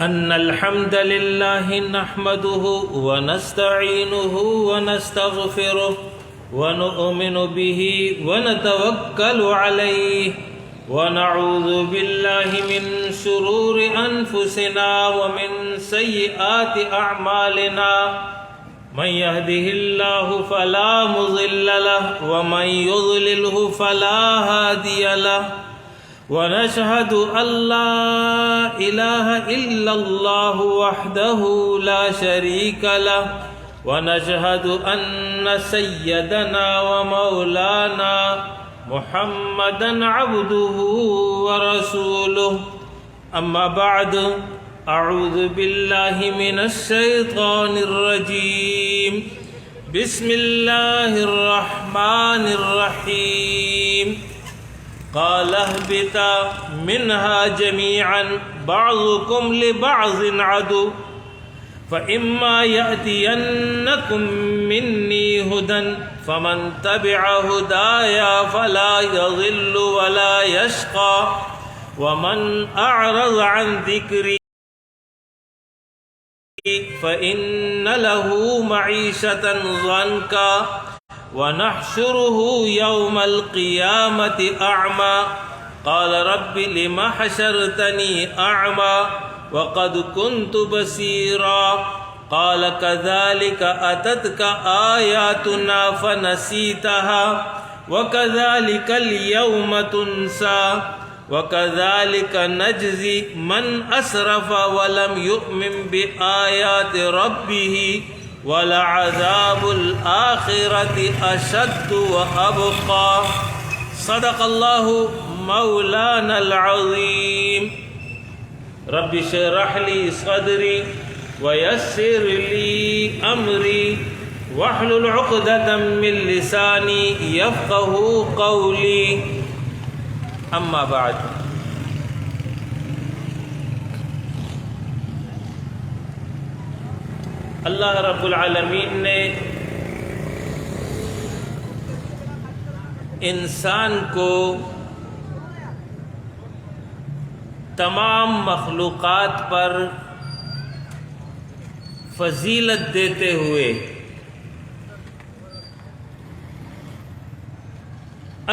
أن الحمد لله نحمده ونستعينه ونستغفره ونؤمن به ونتوكل عليه ونعوذ بالله من شرور أنفسنا ومن سيئات أعمالنا من يهده الله فلا مضل له ومن يضلله فلا هادي له ونشهد أن لا إله إلا الله وحده لا شريك له ونشهد أن سيدنا ومولانا محمدا عبده ورسوله أما بعد أعوذ بالله من الشيطان الرجيم بسم الله الرحمن الرحيم قال اهبطا منها جميعا بعضكم لبعض عدو فإما يأتينكم مني هدى فمن تبع هدايا فلا يضل ولا يشقى ومن أعرض عن ذكري فإن له معيشة ضنكا ونحشره يوم القيامة أعمى قال رب لم حشرتني أعمى وقد كنت بصيرا قال كذلك أتتك آياتنا فنسيتها وكذلك اليوم تنسى وكذلك نجزي من أسرف ولم يؤمن بآيات ربه ولعذاب الآخرة أشد وأبقى صدق الله مولانا العظيم رب اشرح لي صدري ويسر لي أمري واحلل عقدة من لساني يفقه قولي أما بعد اللہ رب العالمین نے انسان کو تمام مخلوقات پر فضیلت دیتے ہوئے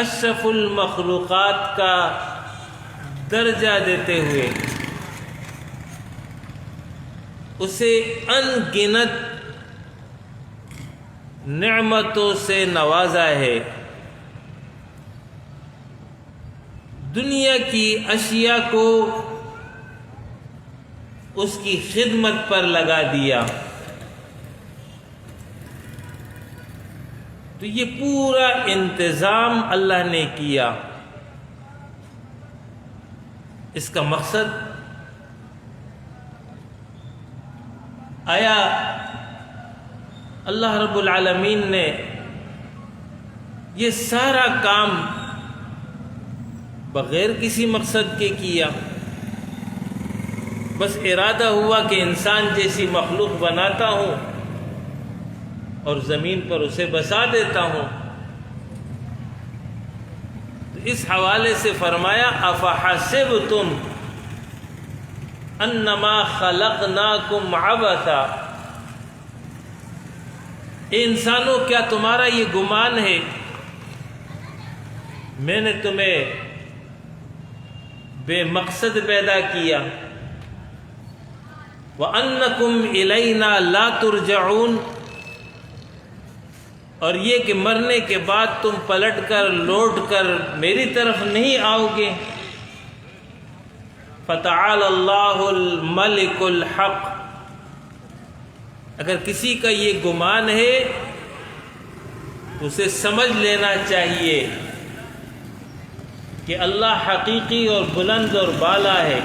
اشرف المخلوقات کا درجہ دیتے ہوئے اسے ان گنت نعمتوں سے نوازا ہے، دنیا کی اشیاء کو اس کی خدمت پر لگا دیا، تو یہ پورا انتظام اللہ نے کیا۔ اس کا مقصد آیا اللہ رب العالمین نے یہ سارا کام بغیر کسی مقصد کے کیا؟ بس ارادہ ہوا کہ انسان جیسی مخلوق بناتا ہوں اور زمین پر اسے بسا دیتا ہوں۔ تو اس حوالے سے فرمایا افحسبتم انما خلقناکم عبثا، اے انسانوں کیا تمہارا یہ گمان ہے میں نے تمہیں بے مقصد پیدا کیا؟ وَأَنَّكُمْ إِلَيْنَا لَا تُرْجَعُونَ، اور یہ کہ مرنے کے بعد تم پلٹ کر لوٹ کر میری طرف نہیں آؤ گے۔ فَتَعَالَى اللَّهُ الْمَلِكُ الْحَقُّ، اگر کسی کا یہ گمان ہے تو اسے سمجھ لینا چاہیے کہ اللہ حقیقی اور بلند اور بالا ہے،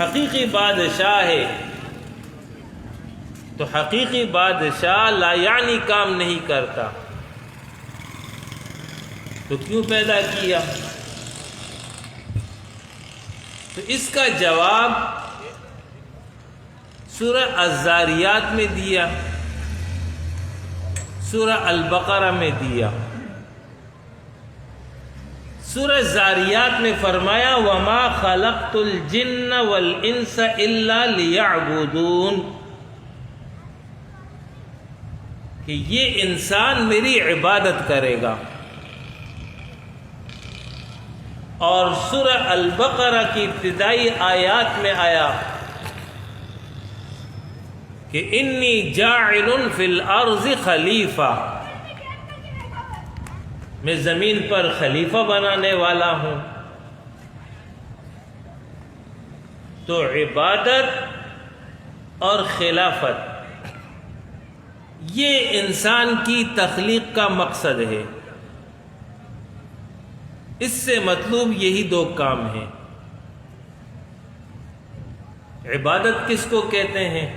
حقیقی بادشاہ ہے۔ تو حقیقی بادشاہ لا یعنی کام نہیں کرتا، تو کیوں پیدا کیا؟ تو اس کا جواب سورہ الذاریات میں دیا، سورہ البقرہ میں دیا۔ سورہ زاریات میں فرمایا وَمَا خَلَقْتُ الْجِنَّ وَالْإِنسَ إِلَّا لِيَعْبُدُونَ، کہ یہ انسان میری عبادت کرے گا. اور سورہ البقرہ کی ابتدائی آیات میں آیا کہ انی جاعل فی الارض خلیفہ، میں زمین پر خلیفہ بنانے والا ہوں. تو عبادت اور خلافت یہ انسان کی تخلیق کا مقصد ہے. اس سے مطلوب یہی دو کام ہیں. عبادت کس کو کہتے ہیں؟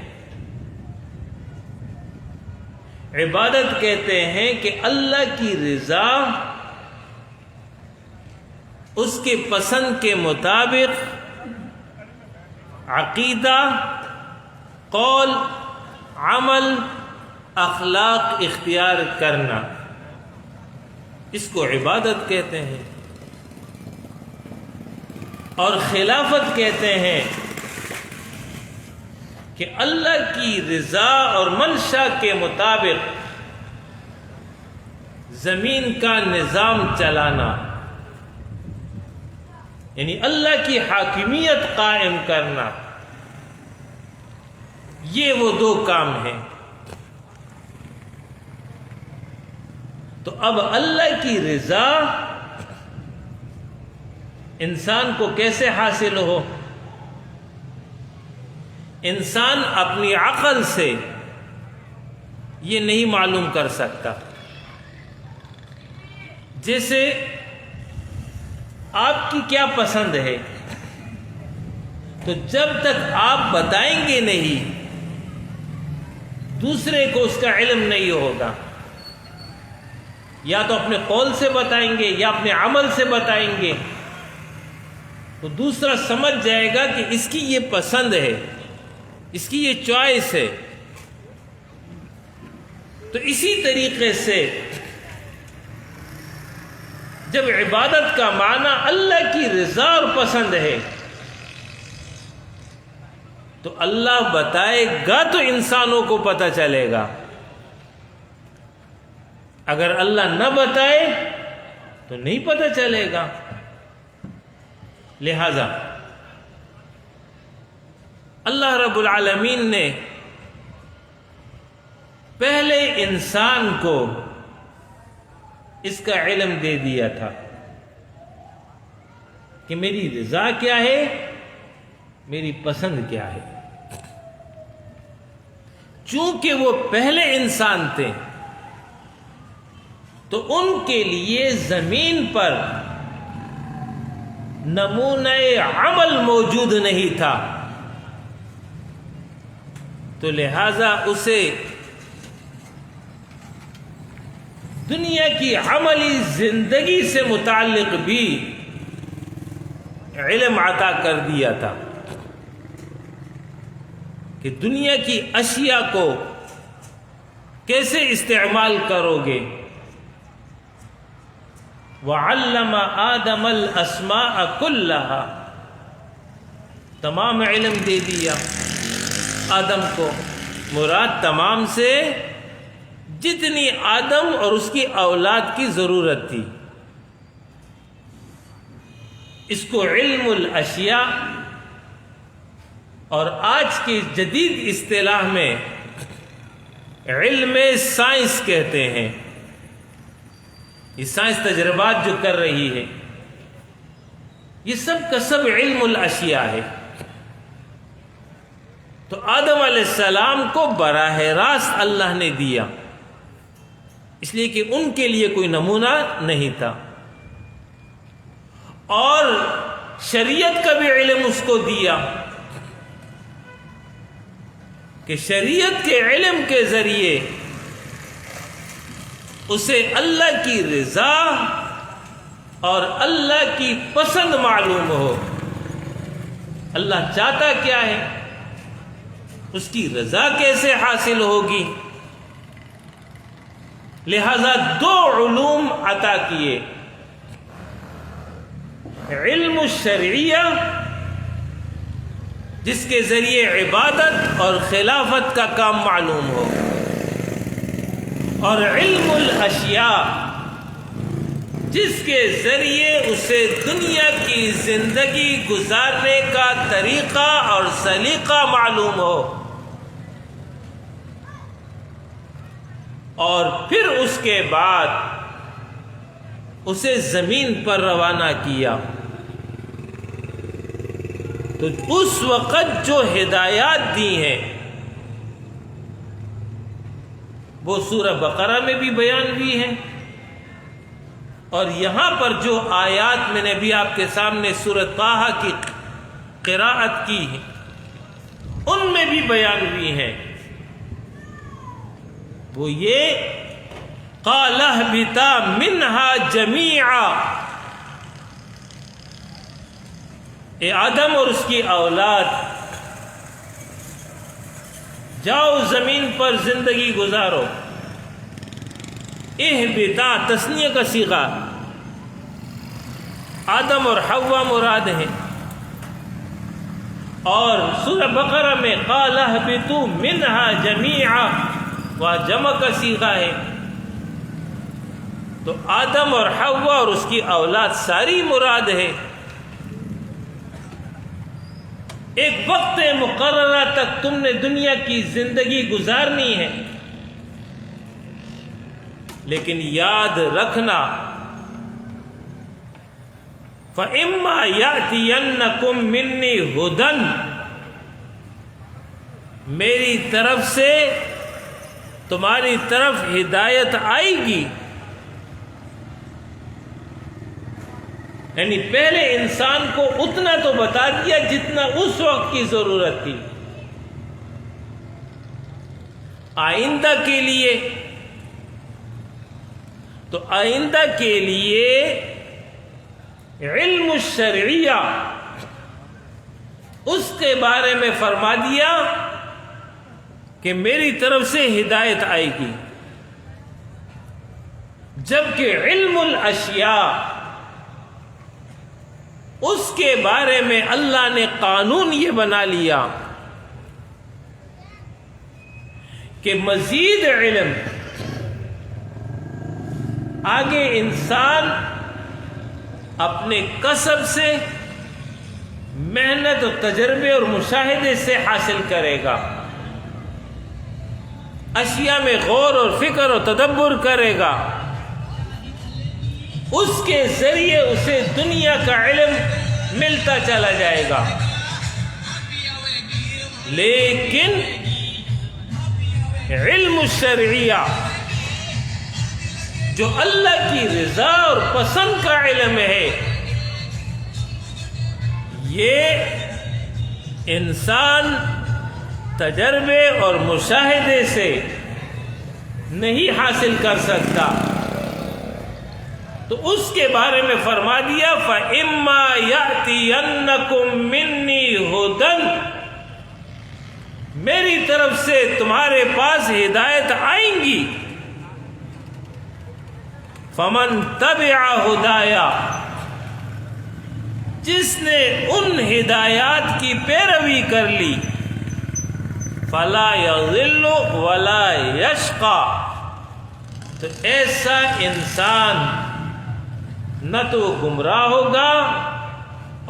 عبادت کہتے ہیں کہ اللہ کی رضا، اس کے پسند کے مطابق عقیدہ، قول، عمل، اخلاق اختیار کرنا، اس کو عبادت کہتے ہیں. اور خلافت کہتے ہیں کہ اللہ کی رضا اور منشا کے مطابق زمین کا نظام چلانا، یعنی اللہ کی حاکمیت قائم کرنا. یہ وہ دو کام ہیں. تو اب اللہ کی رضا انسان کو کیسے حاصل ہو؟ انسان اپنی عقل سے یہ نہیں معلوم کر سکتا. جیسے آپ کی کیا پسند ہے، تو جب تک آپ بتائیں گے نہیں دوسرے کو اس کا علم نہیں ہوگا. یا تو اپنے قول سے بتائیں گے یا اپنے عمل سے بتائیں گے، تو دوسرا سمجھ جائے گا کہ اس کی یہ پسند ہے، اس کی یہ چوائس ہے. تو اسی طریقے سے جب عبادت کا معنی اللہ کی رضا اور پسند ہے، تو اللہ بتائے گا تو انسانوں کو پتہ چلے گا. اگر اللہ نہ بتائے تو نہیں پتہ چلے گا. لہذا اللہ رب العالمین نے پہلے انسان کو اس کا علم دے دیا تھا کہ میری رضا کیا ہے، میری پسند کیا ہے. چونکہ وہ پہلے انسان تھے تو ان کے لیے زمین پر نمونہ عمل موجود نہیں تھا. تو لہذا اسے دنیا کی عملی زندگی سے متعلق بھی علم عطا کر دیا تھا کہ دنیا کی اشیاء کو کیسے استعمال کرو گے. وَعَلَّمَ آدَمَ الْأَسْمَاءَ كُلَّهَا، تمام علم دے دیا آدم کو. مراد تمام سے جتنی آدم اور اس کی اولاد کی ضرورت تھی، اس کو علم الاشیاء اور آج کی جدید اصطلاح میں علم سائنس کہتے ہیں. یہ سائنس تجربات جو کر رہی ہے، یہ سب کا سب علم الاشیاء ہے. تو آدم علیہ السلام کو براہ راست اللہ نے دیا، اس لیے کہ ان کے لیے کوئی نمونہ نہیں تھا. اور شریعت کا بھی علم اس کو دیا کہ شریعت کے علم کے ذریعے اسے اللہ کی رضا اور اللہ کی پسند معلوم ہو. اللہ چاہتا کیا ہے، اس کی رضا کیسے حاصل ہوگی. لہذا دو علوم عطا کیے، علم الشرعیہ جس کے ذریعے عبادت اور خلافت کا کام معلوم ہو، اور علم الاشیاء جس کے ذریعے اسے دنیا کی زندگی گزارنے کا طریقہ اور سلیقہ معلوم ہو، اور پھر اس کے بعد اسے زمین پر روانہ کیا، تو اس وقت جو ہدایات دی ہیں وہ سورہ بقرہ میں بھی بیان ہوئی ہیں، اور یہاں پر جو آیات میں نے بھی آپ کے سامنے سورہ طٰہٰ کی قراءت کی ہے ان میں بھی بیان ہوئی ہیں۔ وہ یہ قَالَ اهْبِطَا مِنْهَا جَمِيعًا، اے آدم اور اس کی اولاد جاؤ زمین پر زندگی گزارو۔ اہبطا تثنیہ کا صیغہ، آدم اور حوا مراد ہیں، اور سورہ بقرہ میں قال اہبطوا منها جميعا وہ جمع کا صیغہ ہے، تو آدم اور حوا اور اس کی اولاد ساری مراد ہے۔ ایک وقت مقررہ تک تم نے دنیا کی زندگی گزارنی ہے، لیکن یاد رکھنا فَإِمَّا يَأْتِيَنَّكُم مِّنِّي هُدًى، میری طرف سے تمہاری طرف ہدایت آئے گی، یعنی پہلے انسان کو اتنا تو بتا دیا جتنا اس وقت کی ضرورت تھی، آئندہ کے لیے تو آئندہ کے لیے علم الشرعیہ اس کے بارے میں فرما دیا کہ میری طرف سے ہدایت آئے گی، جبکہ علم الاشیاء اس کے بارے میں اللہ نے قانون یہ بنا لیا کہ مزید علم آگے انسان اپنے کسب سے، محنت و تجربے اور مشاہدے سے حاصل کرے گا، اشیاء میں غور اور فکر و تدبر کرے گا، اس کے ذریعے اسے دنیا کا علم ملتا چلا جائے گا۔ لیکن علم الشرعیہ جو اللہ کی رضا اور پسند کا علم ہے، یہ انسان تجربے اور مشاہدے سے نہیں حاصل کر سکتا، تو اس کے بارے میں فرما دیا فَإِمَّا يَأْتِيَنَّكُم مِّنِّي هُدًى، میری طرف سے تمہارے پاس ہدایت آئیں گی، فَمَن تَبِعَ هُدَايَا، جس نے ان ہدایات کی پیروی کر لی، فَلَا يَضِلُّ وَلَا يَشْقَى، تو ایسا انسان نہ تو گمراہ ہوگا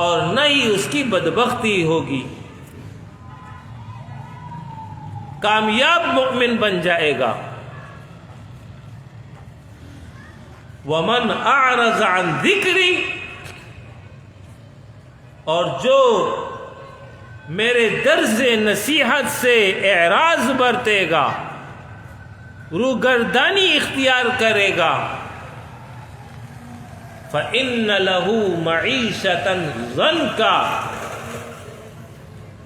اور نہ ہی اس کی بدبختی ہوگی، کامیاب مومن بن جائے گا۔ وَمَنْ أَعْرَضَ عَنْ ذِكْرِي، اور جو میرے درس نصیحت سے اعراض برتے گا، روگردانی اختیار کرے گا، فَإِنَّ لَهُ مَعِيشَةً ضَنْكًا،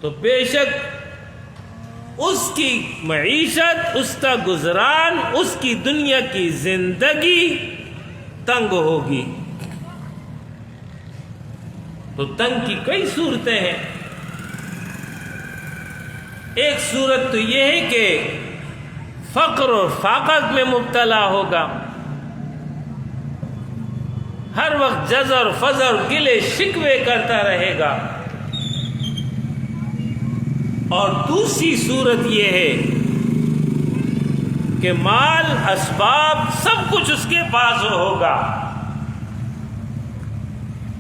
تو بے شک اس کی معیشت، اس کا گزران، اس کی دنیا کی زندگی تنگ ہوگی۔ تو تنگ کی کئی صورتیں ہیں، ایک صورت تو یہ ہے کہ فقر اور فاقہ میں مبتلا ہوگا، ہر وقت جزر فزر گلے شکوے کرتا رہے گا. اور دوسری صورت یہ ہے کہ مال اسباب سب کچھ اس کے پاس ہوگا،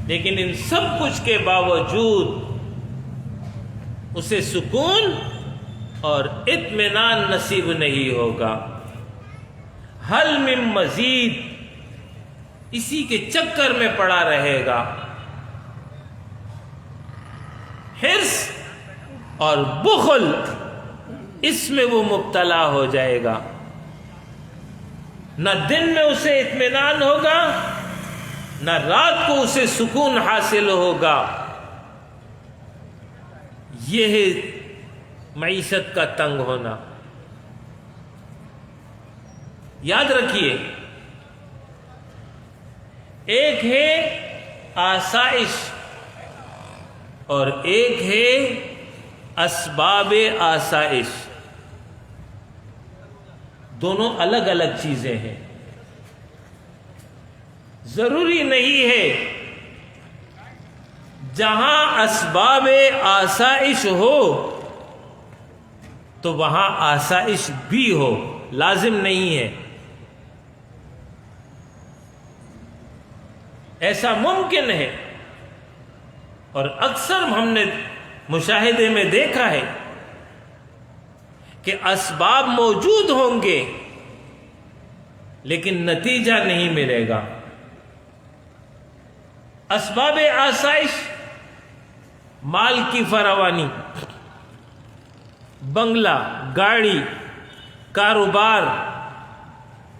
لیکن ان سب کچھ کے باوجود اسے سکون اور اطمینان نصیب نہیں ہوگا. حل من مزید، اسی کے چکر میں پڑا رہے گا. حرص اور بخل، اس میں وہ مبتلا ہو جائے گا. نہ دن میں اسے اطمینان ہوگا، نہ رات کو اسے سکون حاصل ہوگا. یہ ہے معیشت کا تنگ ہونا. یاد رکھیے، ایک ہے آسائش اور ایک ہے اسباب آسائش. دونوں الگ الگ چیزیں ہیں. ضروری نہیں ہے جہاں اسباب آسائش ہو تو وہاں آسائش بھی ہو، لازم نہیں ہے. ایسا ممکن ہے، اور اکثر ہم نے مشاہدے میں دیکھا ہے کہ اسباب موجود ہوں گے لیکن نتیجہ نہیں ملے گا. اسباب آسائش، مال کی فراوانی، بنگلہ، گاڑی، کاروبار،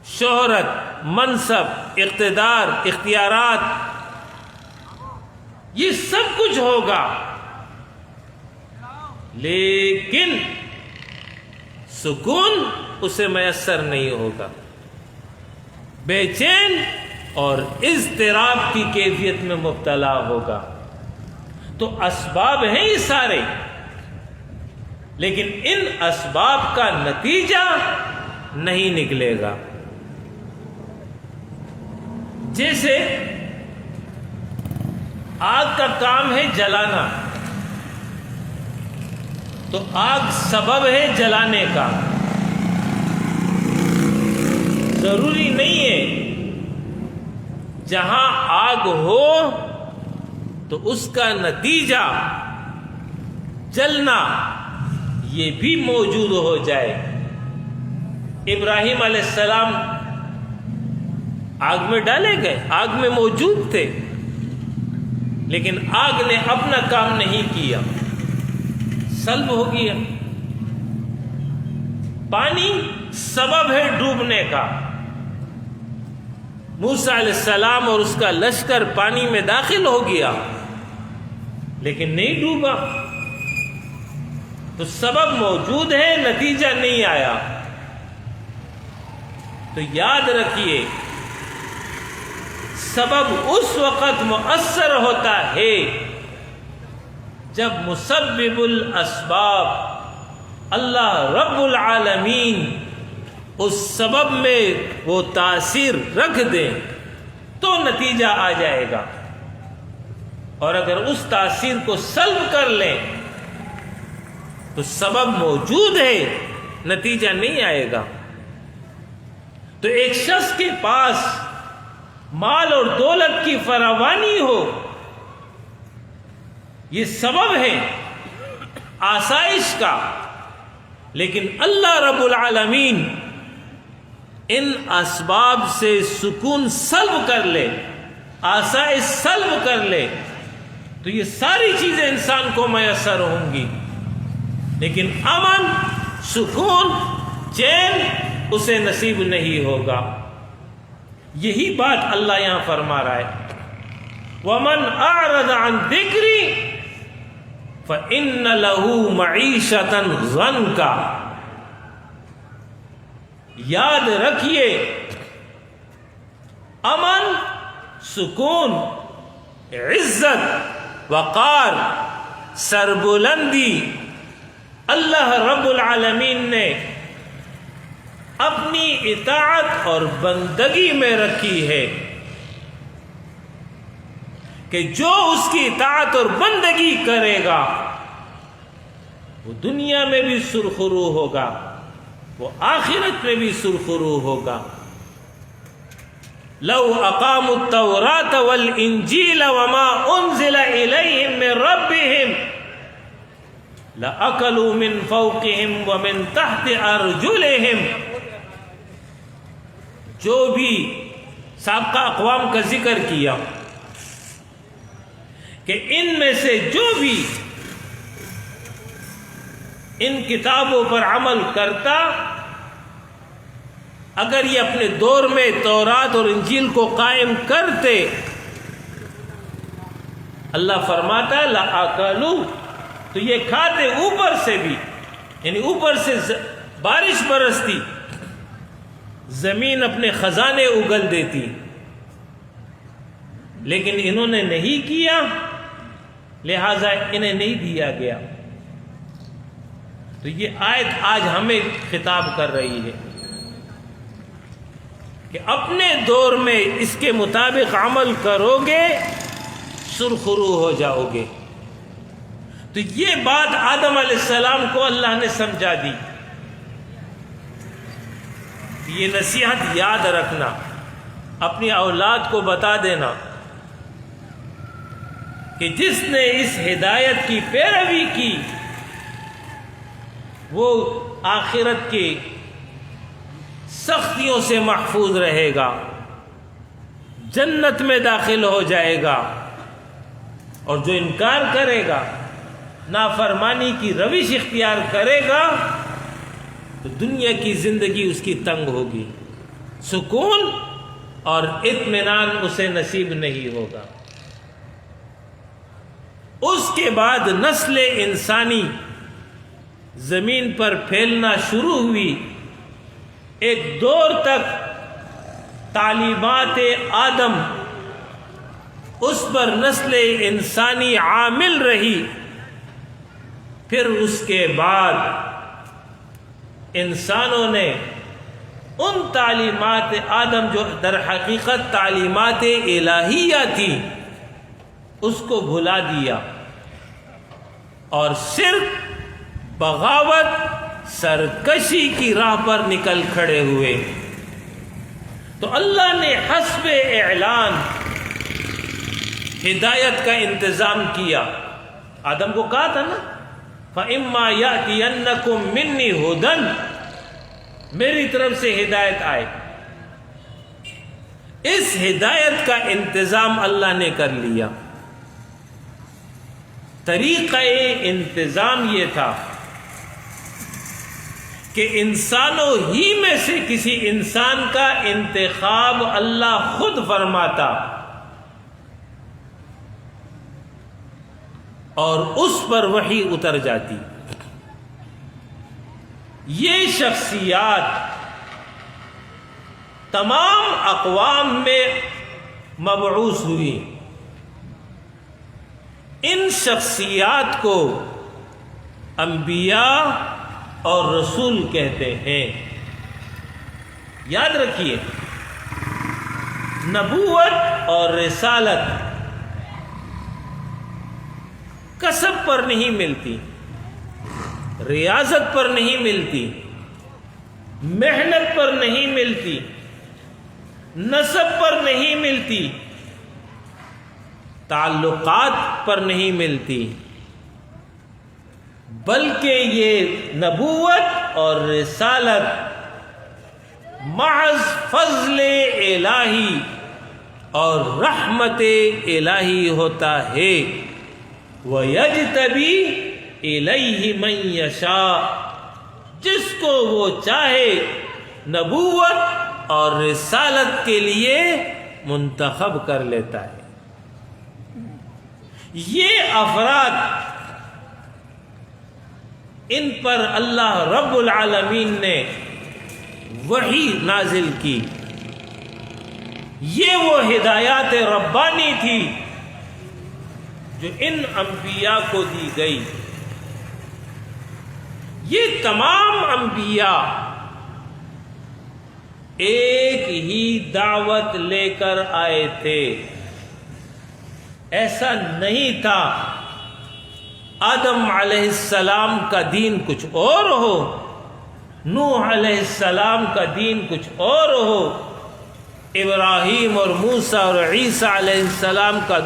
شہرت، منصب، اقتدار، اختیارات، یہ سب کچھ ہوگا، لیکن سکون اسے میسر نہیں ہوگا. بے چین اور اضطراب کی کیفیت میں مبتلا ہوگا. تو اسباب ہیں یہ سارے، لیکن ان اسباب کا نتیجہ نہیں نکلے گا. جیسے آگ کا کام ہے جلانا، تو آگ سبب ہے جلانے کا. ضروری نہیں ہے جہاں آگ ہو تو اس کا نتیجہ جلنا یہ بھی موجود ہو جائے. ابراہیم علیہ السلام آگ میں ڈالے گئے، آگ میں موجود تھے، لیکن آگ نے اپنا کام نہیں کیا، سلب ہو گیا. پانی سبب ہے ڈوبنے کا. موسیٰ علیہ السلام اور اس کا لشکر پانی میں داخل ہو گیا لیکن نہیں ڈوبا. تو سبب موجود ہے، نتیجہ نہیں آیا. تو یاد رکھیے، سبب اس وقت مؤثر ہوتا ہے جب مسبب الاسباب اللہ رب العالمین اس سبب میں وہ تاثیر رکھ دیں تو نتیجہ آ جائے گا. اور اگر اس تاثیر کو سلب کر لیں تو سبب موجود ہے، نتیجہ نہیں آئے گا. تو ایک شخص کے پاس مال اور دولت کی فراوانی ہو، یہ سبب ہے آسائش کا، لیکن اللہ رب العالمین ان اسباب سے سکون سلب کر لے، آسائش سلب کر لے، تو یہ ساری چیزیں انسان کو میسر ہوں گی، لیکن امن، سکون، چین اسے نصیب نہیں ہوگا. یہی بات اللہ یہاں فرما رہا ہے، وَمَنْ أَعْرَضَ عَنْ ذِكْرِي فَإِنَّ لَهُ مَعِيشَةً ضَنْكًا. یاد رکھیے، امن، سکون، عزت، وقار، سربلندی اللہ رب العالمین نے اپنی اطاعت اور بندگی میں رکھی ہے. کہ جو اس کی اطاعت اور بندگی کرے گا وہ دنیا میں بھی سرخرو ہوگا، وہ آخرت میں بھی سرخرو ہوگا۔ لو اقاموا التوراة والانجیل وما انزل الیہم من ربہم لأکلوا من فوقہم ومن تحت ارجلہم۔ جو بھی سابقہ اقوام کا ذکر کیا کہ ان میں سے جو بھی ان کتابوں پر عمل کرتا، اگر یہ اپنے دور میں تورات اور انجیل کو قائم کرتے، اللہ فرماتا ہے لَأَكَلُوا، تو یہ کھاتے اوپر سے بھی، یعنی اوپر سے بارش برستی، زمین اپنے خزانے اگل دیتی، لیکن انہوں نے نہیں کیا، لہذا انہیں نہیں دیا گیا۔ تو یہ آیت آج ہمیں خطاب کر رہی ہے کہ اپنے دور میں اس کے مطابق عمل کرو گے سرخرو ہو جاؤ گے۔ تو یہ بات آدم علیہ السلام کو اللہ نے سمجھا دی۔ یہ نصیحت یاد رکھنا، اپنی اولاد کو بتا دینا کہ جس نے اس ہدایت کی پیروی کی وہ آخرت کی سختیوں سے محفوظ رہے گا، جنت میں داخل ہو جائے گا، اور جو انکار کرے گا، نافرمانی کی روش اختیار کرے گا، تو دنیا کی زندگی اس کی تنگ ہوگی، سکون اور اطمینان اسے نصیب نہیں ہوگا۔ اس کے بعد نسل انسانی زمین پر پھیلنا شروع ہوئی، ایک دور تک تعلیمات آدم اس پر نسل انسانی عامل رہی، پھر اس کے بعد انسانوں نے ان تعلیمات آدم جو در حقیقت تعلیمات الہیہ تھی اس کو بھلا دیا، اور صرف بغاوت سرکشی کی راہ پر نکل کھڑے ہوئے۔ تو اللہ نے حسب اعلان ہدایت کا انتظام کیا۔ آدم کو کہا تھا نا فَإِمَّا يَأْتِيَنَّكُم مِّنِّي هُدًى، میری طرف سے ہدایت آئے۔ اس ہدایت کا انتظام اللہ نے کر لیا۔ طریقہ انتظام یہ تھا کہ انسانوں ہی میں سے کسی انسان کا انتخاب اللہ خود فرماتا اور اس پر وحی اتر جاتی۔ یہ شخصیات تمام اقوام میں مبعوث ہوئی۔ ان شخصیات کو انبیاء اور رسول کہتے ہیں۔ یاد رکھیے، نبوت اور رسالت کسب پر نہیں ملتی، ریاضت پر نہیں ملتی، محنت پر نہیں ملتی، نسب پر نہیں ملتی، تعلقات پر نہیں ملتی، بلکہ یہ نبوت اور رسالت محض فضل الہی اور رحمت الہی ہوتا ہے۔ وَيَجْتَبِي إِلَيْهِ مَن يَشَاءُ، جس کو وہ چاہے نبوت اور رسالت کے لیے منتخب کر لیتا ہے۔ یہ افراد، ان پر اللہ رب العالمین نے وحی نازل کی، یہ وہ ہدایات ربانی تھی جو ان انبیاء کو دی گئی۔ یہ تمام انبیاء ایک ہی دعوت لے کر آئے تھے، ایسا نہیں تھا آدم علیہ السلام کا دین کچھ اور ہو، نوح علیہ السلام کا دین کچھ اور ہو، ابراہیم اور موسیٰ اور عیسیٰ علیہ السلام کا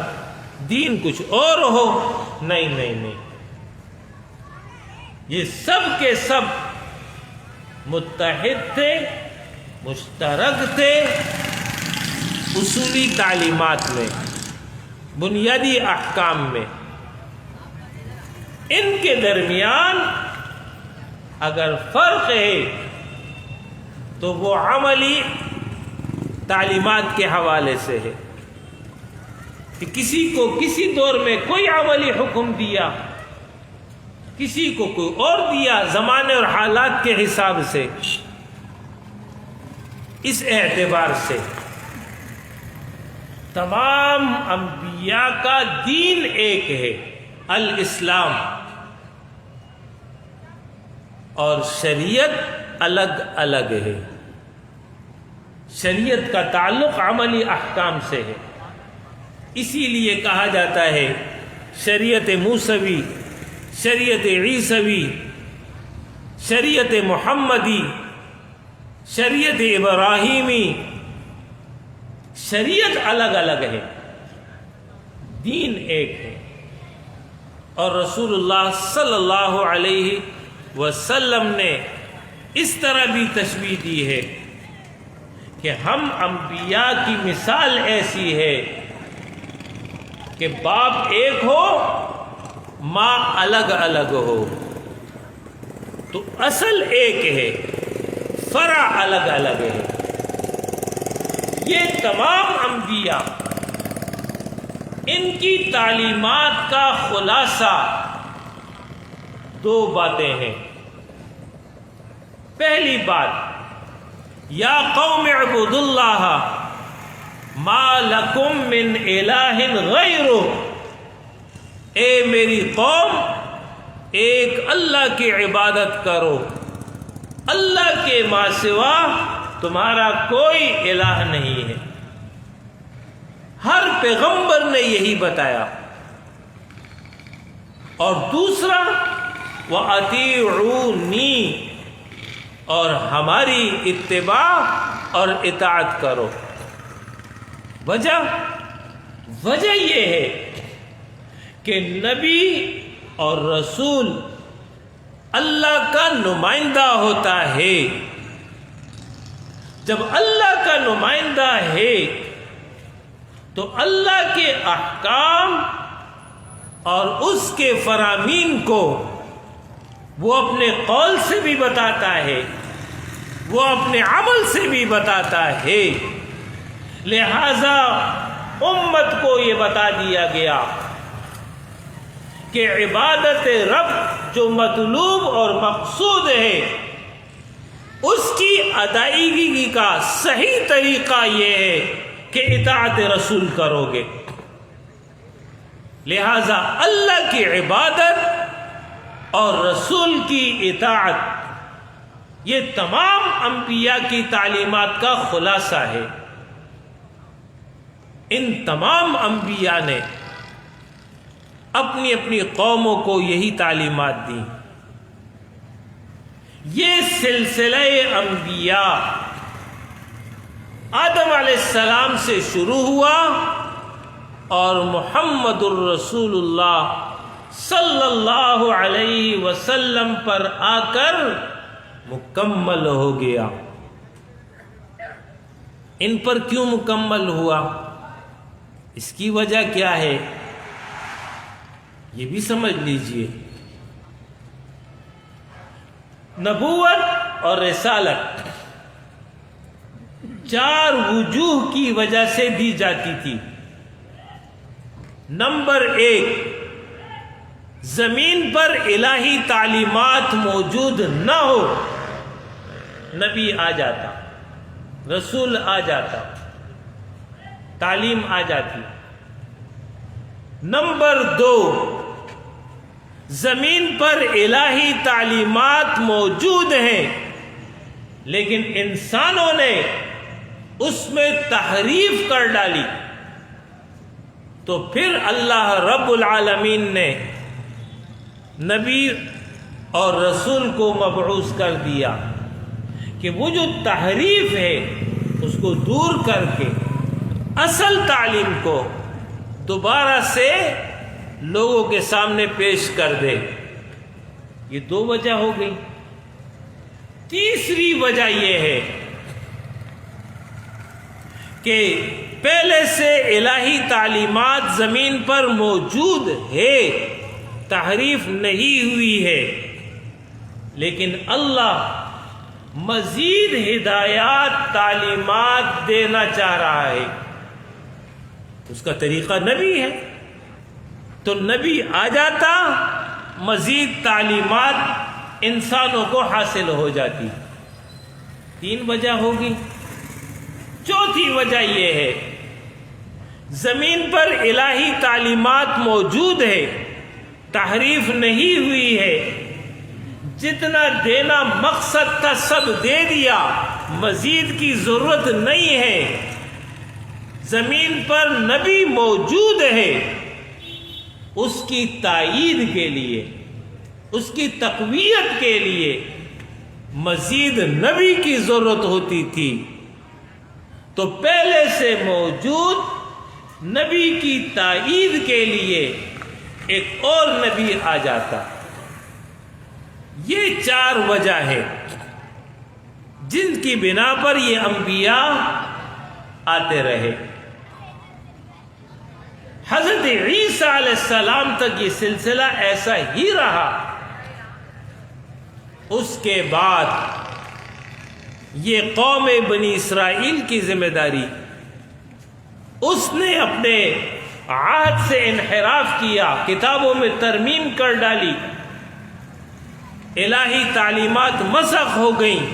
دین کچھ اور ہو. نہیں نہیں نہیں، یہ سب کے سب متحد تھے، مشترک تھے اصولی تعلیمات میں، بنیادی احکام میں. ان کے درمیان اگر فرق ہے تو وہ عملی تعلیمات کے حوالے سے ہے کہ کسی کو کسی دور میں کوئی عملی حکم دیا، کسی کو کوئی اور دیا، زمانے اور حالات کے حساب سے. اس اعتبار سے تمام انبیاء کا دین ایک ہے، الاسلام، اور شریعت الگ الگ ہے. شریعت کا تعلق عملی احکام سے ہے. اسی لیے کہا جاتا ہے شریعت موسوی، شریعت عیسوی، شریعت محمدی، شریعت ابراہیمی. شریعت الگ الگ ہے، دین ایک ہے. اور رسول اللہ صلی اللہ علیہ وسلم نے اس طرح بھی تشبیہ دی ہے کہ ہم انبیاء کی مثال ایسی ہے کہ باپ ایک ہو، ماں الگ الگ ہو، تو اصل ایک ہے، فرع الگ الگ ہے. یہ تمام انبیاء، ان کی تعلیمات کا خلاصہ دو باتیں ہیں. پہلی بات، یا قوم اعبدوا اللہ ما لکم من الہ غیرہ، اے میری قوم ایک اللہ کی عبادت کرو، اللہ کے ماں سوا تمہارا کوئی الہ نہیں ہے. ہر پیغمبر نے یہی بتایا. اور دوسرا، وَأَطِيعُونِي، اور ہماری اتباع اور اطاعت کرو. وجہ یہ ہے کہ نبی اور رسول اللہ کا نمائندہ ہوتا ہے. جب اللہ کا نمائندہ ہے تو اللہ کے احکام اور اس کے فرامین کو وہ اپنے قول سے بھی بتاتا ہے، وہ اپنے عمل سے بھی بتاتا ہے. لہذا امت کو یہ بتا دیا گیا کہ عبادت رب جو مطلوب اور مقصود ہے، اس کی ادائیگی کا صحیح طریقہ یہ ہے کہ اطاعت رسول کرو گے. لہذا اللہ کی عبادت اور رسول کی اطاعت یہ تمام انبیاء کی تعلیمات کا خلاصہ ہے. ان تمام انبیاء نے اپنی اپنی قوموں کو یہی تعلیمات دی. یہ سلسلہ انبیاء آدم علیہ السلام سے شروع ہوا اور محمد الرسول اللہ صلی اللہ علیہ وسلم پر آ کر مکمل ہو گیا. ان پر کیوں مکمل ہوا؟ اس کی وجہ کیا ہے یہ بھی سمجھ لیجئے. نبوت اور رسالت 4 وجوہ کی وجہ سے دی جاتی تھی. نمبر 1، زمین پر الہی تعلیمات موجود نہ ہو، نبی آ جاتا، رسول آ جاتا، تعلیم آ جاتی. نمبر 2، زمین پر الہی تعلیمات موجود ہیں لیکن انسانوں نے اس میں تحریف کر ڈالی، تو پھر اللہ رب العالمین نے نبی اور رسول کو مبعوث کر دیا کہ وہ جو تحریف ہے اس کو دور کر کے اصل تعلیم کو دوبارہ سے لوگوں کے سامنے پیش کر دے. یہ دو وجہ ہو گئی. تیسری وجہ یہ ہے کہ پہلے سے الہی تعلیمات زمین پر موجود ہے، تحریف نہیں ہوئی ہے، لیکن اللہ مزید ہدایات تعلیمات دینا چاہ رہا ہے. اس کا طریقہ نبی ہے، تو نبی آ جاتا، مزید تعلیمات انسانوں کو حاصل ہو جاتی. تین وجہ ہوگی. چوتھی وجہ یہ ہے زمین پر الہی تعلیمات موجود ہے، تحریف نہیں ہوئی ہے، جتنا دینا مقصد تھا سب دے دیا، مزید کی ضرورت نہیں ہے. زمین پر نبی موجود ہے، اس کی تائید کے لیے، اس کی تقویت کے لیے مزید نبی کی ضرورت ہوتی تھی. تو پہلے سے موجود نبی کی تائید کے لیے ایک اور نبی آ جاتا. یہ چار وجہ ہے جن کی بنا پر یہ انبیاء آتے رہے. حضرت عیسیٰ علیہ السلام تک یہ سلسلہ ایسا ہی رہا. اس کے بعد یہ قوم بنی اسرائیل کی ذمہ داری، اس نے اپنے عہد سے انحراف کیا، کتابوں میں ترمیم کر ڈالی، الہی تعلیمات مسخ ہو گئیں.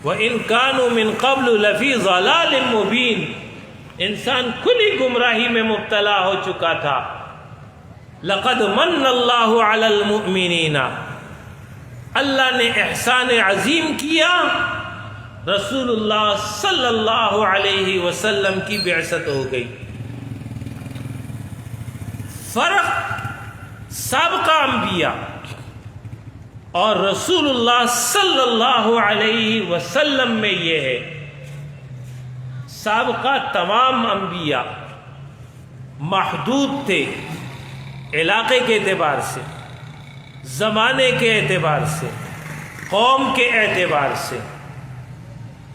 وَإِن كَانُوا مِن قَبْلُ لَفِي ضَلَالٍ مُبِينٍ. انسان کھلی گمراہی میں مبتلا ہو چکا تھا. لَقَدْ مَنَّ اللَّهُ عَلَى الْمُؤْمِنِينَ. اللہ نے احسان عظیم کیا، رسول اللہ صلی اللہ علیہ وسلم کی بعثت ہو گئی. فرق سابقہ انبیاء اور رسول اللہ صلی اللہ علیہ وسلم میں یہ ہے، سابقہ تمام انبیاء محدود تھے علاقے کے اعتبار سے، زمانے کے اعتبار سے، قوم کے اعتبار سے،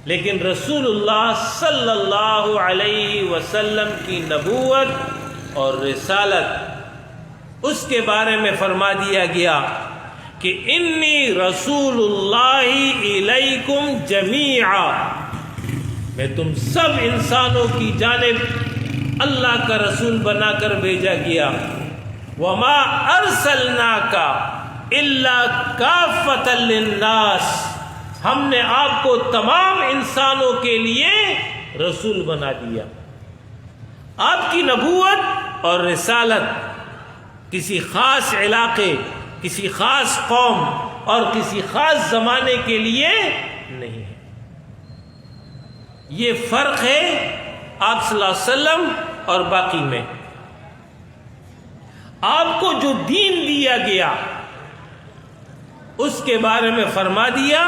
لیکن رسول اللہ صلی اللہ علیہ وسلم کی نبوت اور رسالت، اس کے بارے میں فرما دیا گیا کہ انی رسول اللہ الیکم جمیعا. میں تم سب انسانوں کی جانب اللہ کا رسول بنا کر بھیجا گیا. وما ارسلناک الا کافۃ للناس. ہم نے آپ کو تمام انسانوں کے لیے رسول بنا دیا. آپ کی نبوت اور رسالت کسی خاص علاقے، کسی خاص قوم اور کسی خاص زمانے کے لیے نہیں ہے. یہ فرق ہے آپ صلی اللہ علیہ وسلم اور باقی میں. آپ کو جو دین دیا گیا اس کے بارے میں فرما دیا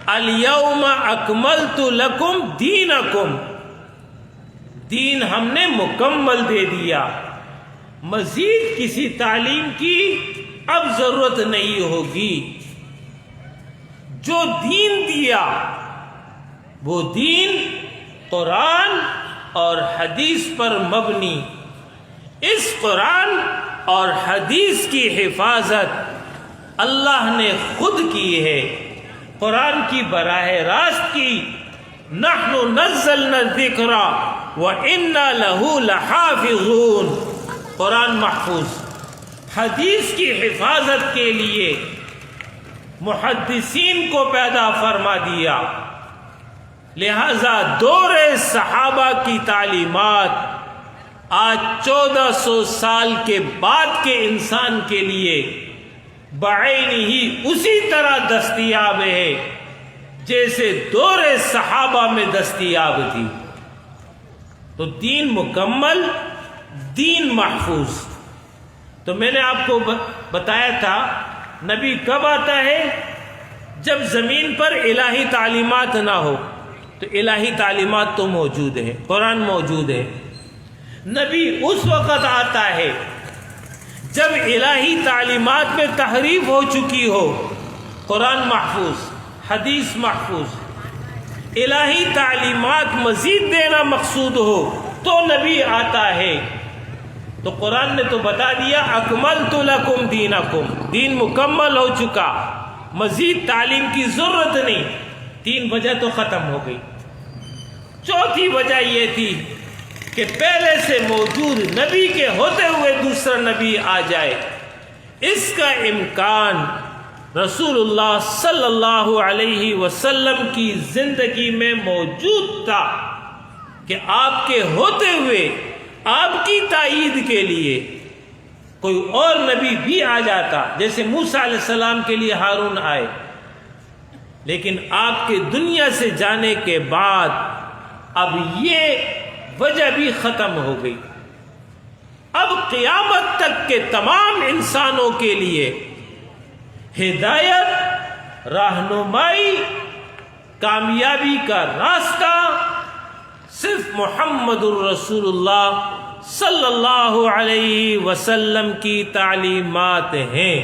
الیوم اکملت لکم دینکم. دین ہم نے مکمل دے دیا، مزید کسی تعلیم کی اب ضرورت نہیں ہوگی. جو دین دیا وہ دین قرآن اور حدیث پر مبنی. اس قرآن اور حدیث کی حفاظت اللہ نے خود کی ہے. قرآن کی براہ راست کی، نحن نزلنا الذکر وَإِنَّا لَهُ لَحَافِظُونَ. قرآن محفوظ. حدیث کی حفاظت کے لیے محدثین کو پیدا فرما دیا. لہذا دور صحابہ کی تعلیمات آج 1400 سال کے بعد کے انسان کے لیے بعین ہی اسی طرح دستیاب ہے جیسے دور صحابہ میں دستیاب تھی. تو دین مکمل دین محفوظ. تو میں نے آپ کو بتایا تھا نبی کب آتا ہے؟ جب زمین پر الہی تعلیمات نہ ہو. تو الہی تعلیمات تو موجود ہیں، قرآن موجود ہے. نبی اس وقت آتا ہے جب الہی تعلیمات میں تحریف ہو چکی ہو. قرآن محفوظ، حدیث محفوظ، الہی تعلیمات مزید دینا مقصود ہو تو نبی آتا ہے. تو قرآن نے تو بتا دیا اکملت لکم دینکم، دین مکمل ہو چکا، مزید تعلیم کی ضرورت نہیں. 3 وجہ تو ختم ہو گئی. چوتھی وجہ یہ تھی کہ پہلے سے موجود نبی کے ہوتے ہوئے دوسرا نبی آ جائے. اس کا امکان رسول اللہ صلی اللہ علیہ وسلم کی زندگی میں موجود تھا کہ آپ کے ہوتے ہوئے آپ کی تائید کے لیے کوئی اور نبی بھی آ جاتا، جیسے موسیٰ علیہ السلام کے لیے ہارون آئے. لیکن آپ کے دنیا سے جانے کے بعد اب یہ وجہ بھی ختم ہو گئی. اب قیامت تک کے تمام انسانوں کے لیے ہدایت، رہنمائی، کامیابی کا راستہ صرف محمد الرسول اللہ صلی اللہ علیہ وسلم کی تعلیمات ہیں،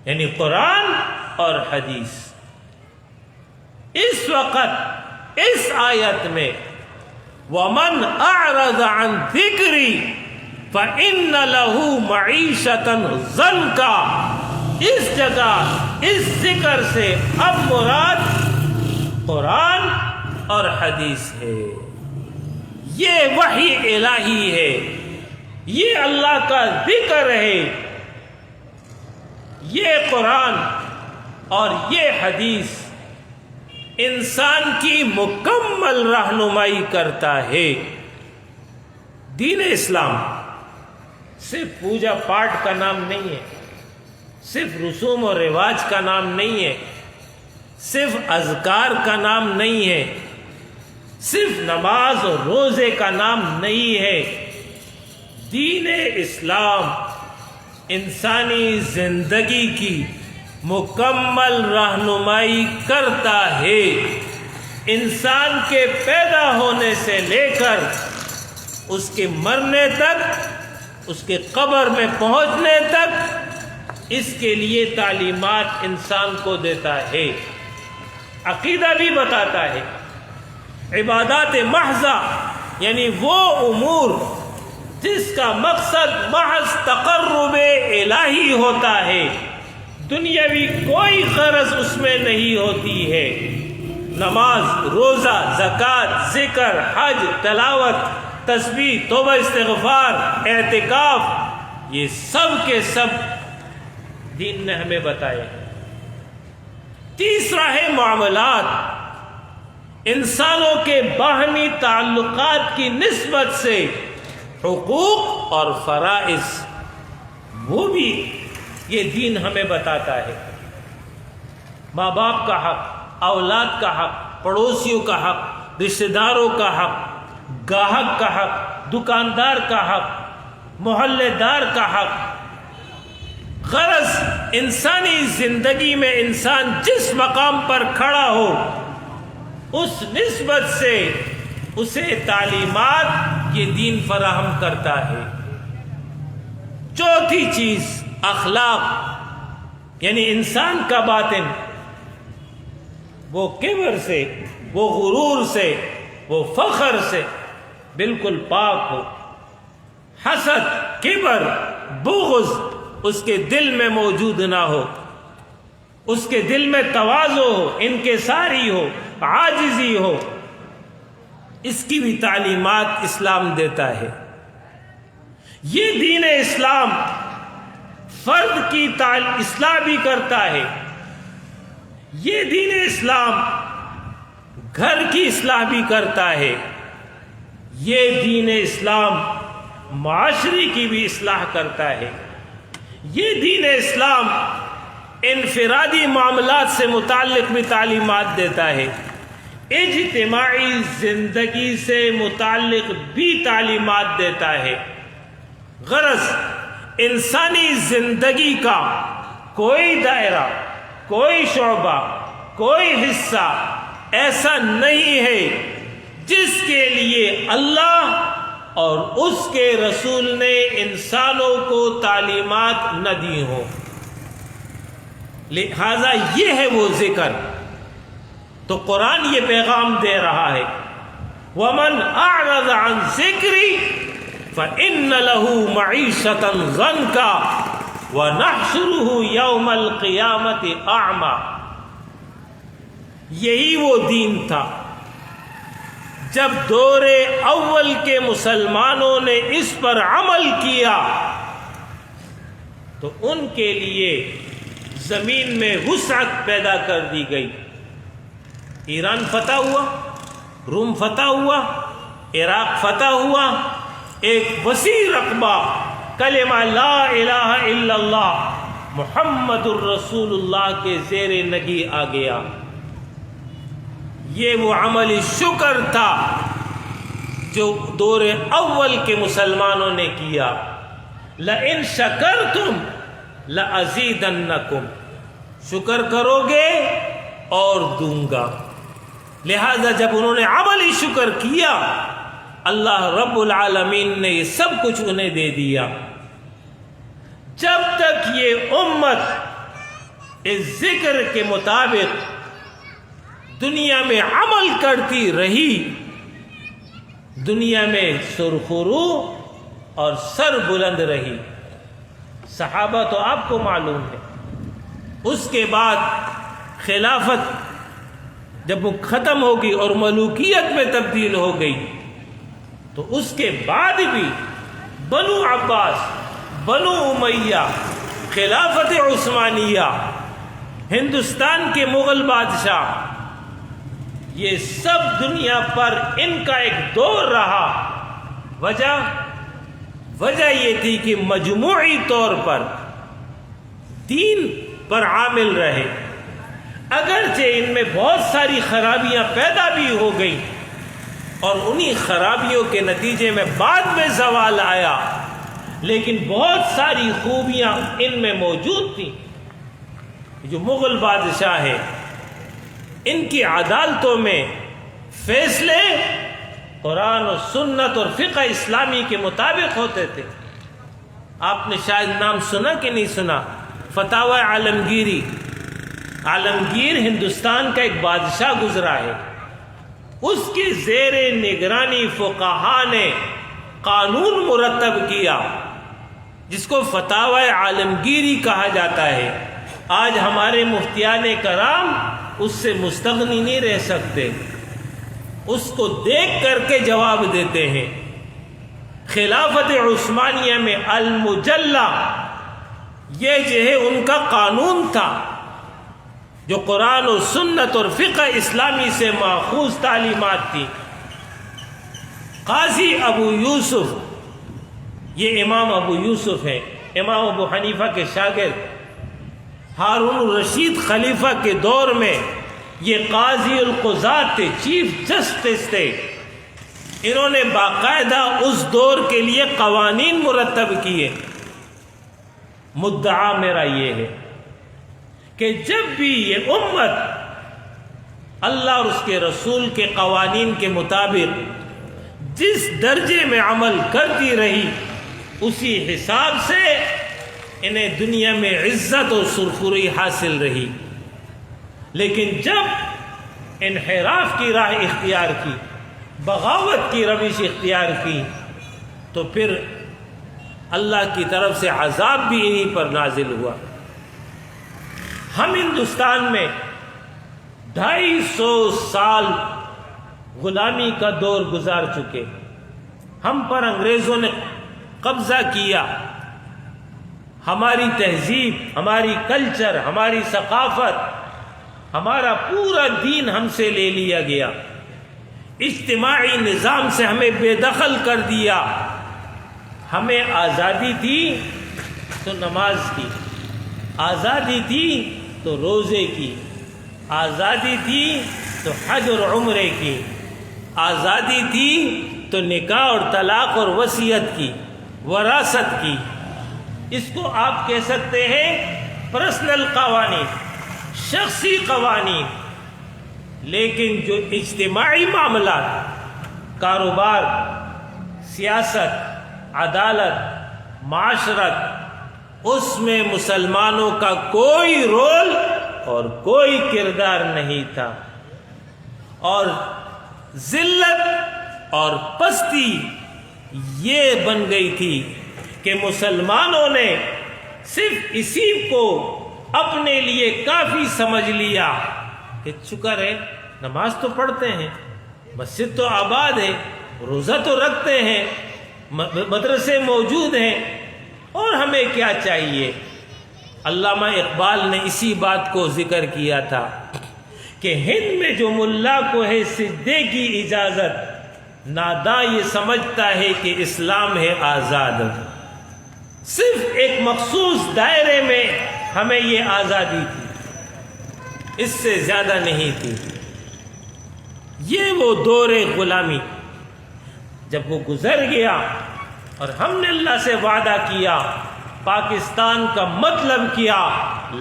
یعنی قرآن اور حدیث. اس وقت اس آیت میں وَمَنْ أَعْرَضَ عَنْ ذِكْرِي فَإِنَّ لَهُ مَعِيشَةً ضَنْكًا، اس جگہ اس ذکر سے اب مراد قرآن اور حدیث ہے. یہ وحی الہی ہے، یہ اللہ کا ذکر ہے. یہ قرآن اور یہ حدیث انسان کی مکمل رہنمائی کرتا ہے. دین اسلام صرف پوجا پاٹ کا نام نہیں ہے، صرف رسوم و رواج کا نام نہیں ہے، صرف اذکار کا نام نہیں ہے، صرف نماز اور روزے کا نام نہیں ہے. دین اسلام انسانی زندگی کی مکمل رہنمائی کرتا ہے. انسان کے پیدا ہونے سے لے کر اس کے مرنے تک، اس کے قبر میں پہنچنے تک اس کے لیے تعلیمات انسان کو دیتا ہے. عقیدہ بھی بتاتا ہے. عبادات محضہ یعنی وہ امور جس کا مقصد محض تقرب الہی ہوتا ہے، دنیاوی کوئی غرض اس میں نہیں ہوتی ہے. نماز، روزہ، زکوٰۃ، ذکر، حج، تلاوت، تسبیح، توبہ استغفار، اعتکاف، یہ سب کے سب دین نے ہمیں بتائے. تیسرا ہے معاملات. انسانوں کے باہمی تعلقات کی نسبت سے حقوق اور فرائض، وہ بھی یہ دین ہمیں بتاتا ہے. ماں باپ کا حق، اولاد کا حق، پڑوسیوں کا حق، رشتہ داروں کا حق، گاہک کا حق، دکاندار کا حق، محلے دار کا حق. غرض انسانی زندگی میں انسان جس مقام پر کھڑا ہو اس نسبت سے اسے تعلیمات یہ دین فراہم کرتا ہے. چوتھی چیز اخلاق، یعنی انسان کا باطن وہ کبر سے، وہ غرور سے، وہ فخر سے بالکل پاک ہو. حسد، کبر، بغض اس کے دل میں موجود نہ ہو. اس کے دل میں تواضع ہو، انکساری ہو، عاجزی ہو. اس کی بھی تعلیمات اسلام دیتا ہے. یہ دین اسلام فرد کی اصلاح بھی کرتا ہے. یہ دین اسلام گھر کی اصلاح بھی کرتا ہے. یہ دین اسلام معاشرے کی بھی اصلاح کرتا ہے. یہ دین اسلام انفرادی معاملات سے متعلق بھی تعلیمات دیتا ہے. اجتماعی زندگی سے متعلق بھی تعلیمات دیتا ہے۔ غرض انسانی زندگی کا کوئی دائرہ، کوئی شعبہ، کوئی حصہ ایسا نہیں ہے جس کے لیے اللہ اور اس کے رسول نے انسانوں کو تعلیمات نہ دی ہوں۔ لہذا یہ ہے وہ ذکر، تو قرآن یہ پیغام دے رہا ہے وَمَنْ أَعْرَضَ عَنْ ذِكْرِي فَإِنَّ لَهُ مَعِيشَةً ضَنْكًا وَنَحْشُرُهُ يَوْمَ الْقِيَامَةِ أَعْمَى۔ یہی وہ دین تھا جب دور اول کے مسلمانوں نے اس پر عمل کیا تو ان کے لیے زمین میں وسعت پیدا کر دی گئی۔ ایران فتح ہوا، روم فتح ہوا، عراق فتح ہوا، ایک وسیع رقبہ کلمہ لا الہ الا اللہ محمد الرسول اللہ کے زیر نگی آ گیا۔ یہ وہ عمل شکر تھا جو دور اول کے مسلمانوں نے کیا۔ لَإِن شَكَرْتُمْ لَأَزِيدَنَّكُمْ، شکر کرو گے اور دوں گا۔ لہذا جب انہوں نے عملی شکر کیا اللہ رب العالمین نے یہ سب کچھ انہیں دے دیا۔ جب تک یہ امت اس ذکر کے مطابق دنیا میں عمل کرتی رہی، دنیا میں سرخرو اور سر بلند رہی۔ صحابہ تو آپ کو معلوم ہے، اس کے بعد خلافت جب وہ ختم ہوگی اور ملوکیت میں تبدیل ہو گئی تو اس کے بعد بھی بنو عباس، بنو امیہ، خلافت عثمانیہ، ہندوستان کے مغل بادشاہ، یہ سب دنیا پر ان کا ایک دور رہا۔ وجہ یہ تھی کہ مجموعی طور پر دین پر عامل رہے، اگرچہ ان میں بہت ساری خرابیاں پیدا بھی ہو گئی اور انہی خرابیوں کے نتیجے میں بعد میں زوال آیا، لیکن بہت ساری خوبیاں ان میں موجود تھیں۔ جو مغل بادشاہ ہیں ان کی عدالتوں میں فیصلے قرآن و سنت اور فقہ اسلامی کے مطابق ہوتے تھے۔ آپ نے شاید نام سنا کہ نہیں سنا، فتاوی عالمگیری۔ عالمگیر ہندوستان کا ایک بادشاہ گزرا ہے، اس کی زیر نگرانی فقہا نے قانون مرتب کیا جس کو فتاوی عالمگیری کہا جاتا ہے۔ آج ہمارے مفتیان کرام اس سے مستغنی نہیں رہ سکتے، اس کو دیکھ کر کے جواب دیتے ہیں۔ خلافت عثمانیہ میں المجلہ یہ جو ہے ان کا قانون تھا جو قرآن و سنت اور فقہ اسلامی سے ماخوذ تعلیمات تھی۔ قاضی ابو یوسف، یہ امام ابو یوسف ہیں، امام ابو حنیفہ کے شاگرد، ہارون الرشید خلیفہ کے دور میں یہ قاضی القضات تھے، چیف جسٹس تھے۔ انہوں نے باقاعدہ اس دور کے لیے قوانین مرتب کیے۔ مدعا میرا یہ ہے کہ جب بھی یہ امت اللہ اور اس کے رسول کے قوانین کے مطابق جس درجے میں عمل کرتی رہی، اسی حساب سے انہیں دنیا میں عزت و سرخروئی حاصل رہی۔ لیکن جب انحراف کی راہ اختیار کی، بغاوت کی روش اختیار کی، تو پھر اللہ کی طرف سے عذاب بھی انہی پر نازل ہوا۔ ہم ہندوستان میں 250 سال غلامی کا دور گزار چکے، ہم پر انگریزوں نے قبضہ کیا، ہماری تہذیب، ہماری کلچر، ہماری ثقافت، ہمارا پورا دین ہم سے لے لیا گیا، اجتماعی نظام سے ہمیں بے دخل کر دیا۔ ہمیں آزادی تھی تو نماز کی، آزادی تھی تو روزے کی، آزادی تھی تو حج اور عمرے کی، آزادی تھی تو نکاح اور طلاق اور وصیت کی، وراثت کی، اس کو آپ کہہ سکتے ہیں پرسنل قوانین، شخصی قوانین۔ لیکن جو اجتماعی معاملات، کاروبار، سیاست، عدالت، معاشرت، اس میں مسلمانوں کا کوئی رول اور کوئی کردار نہیں تھا، اور ذلت اور پستی یہ بن گئی تھی کہ مسلمانوں نے صرف اسی کو اپنے لیے کافی سمجھ لیا کہ شکر ہے نماز تو پڑھتے ہیں، مسجد تو آباد ہے، روزہ تو رکھتے ہیں، مدرسے موجود ہیں، اور ہمیں کیا چاہیے۔ علامہ اقبال نے اسی بات کو ذکر کیا تھا کہ ہند میں جو ملا کو ہے سجدے کی اجازت، ناداں یہ سمجھتا ہے کہ اسلام ہے آزاد۔ صرف ایک مخصوص دائرے میں ہمیں یہ آزادی تھی، اس سے زیادہ نہیں تھی۔ یہ وہ دور غلامی جب وہ گزر گیا اور ہم نے اللہ سے وعدہ کیا، پاکستان کا مطلب کیا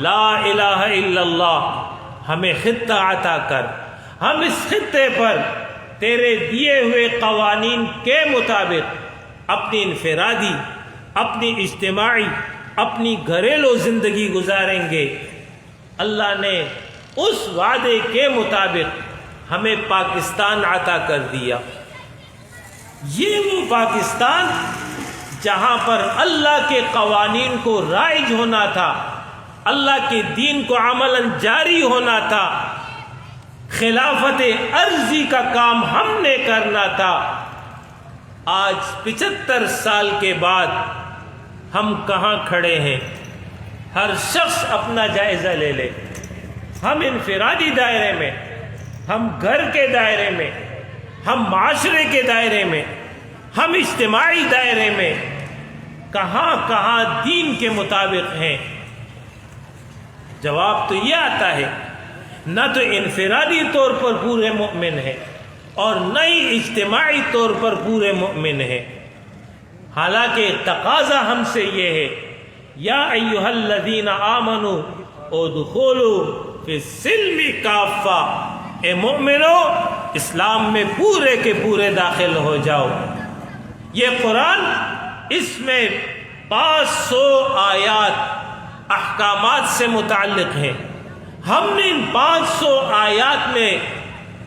لا الہ الا اللہ، ہمیں خطہ عطا کر، ہم اس خطے پر تیرے دیے ہوئے قوانین کے مطابق اپنی انفرادی، اپنی اجتماعی، اپنی گھریلو زندگی گزاریں گے۔ اللہ نے اس وعدے کے مطابق ہمیں پاکستان عطا کر دیا۔ یہ وہ پاکستان جہاں پر اللہ کے قوانین کو رائج ہونا تھا، اللہ کے دین کو عملاً جاری ہونا تھا، خلافت عرضی کا کام ہم نے کرنا تھا۔ آج 75 سال کے بعد ہم کہاں کھڑے ہیں؟ ہر شخص اپنا جائزہ لے لے۔ ہم انفرادی دائرے میں، ہم گھر کے دائرے میں، ہم معاشرے کے دائرے میں، ہم اجتماعی دائرے میں کہاں کہاں دین کے مطابق ہیں؟ جواب تو یہ آتا ہے نہ تو انفرادی طور پر پورے مومن ہیں اور نہ ہی اجتماعی طور پر پورے مومن ہیں۔ حالانکہ تقاضا ہم سے یہ ہے یا ایھا الذین آمنوا ادخلوا فی السلم کافہ، اے مومنو اسلام میں پورے کے پورے داخل ہو جاؤ۔ یہ قرآن، اس میں 500 آیات احکامات سے متعلق ہیں۔ ہم نے ان 500 آیات میں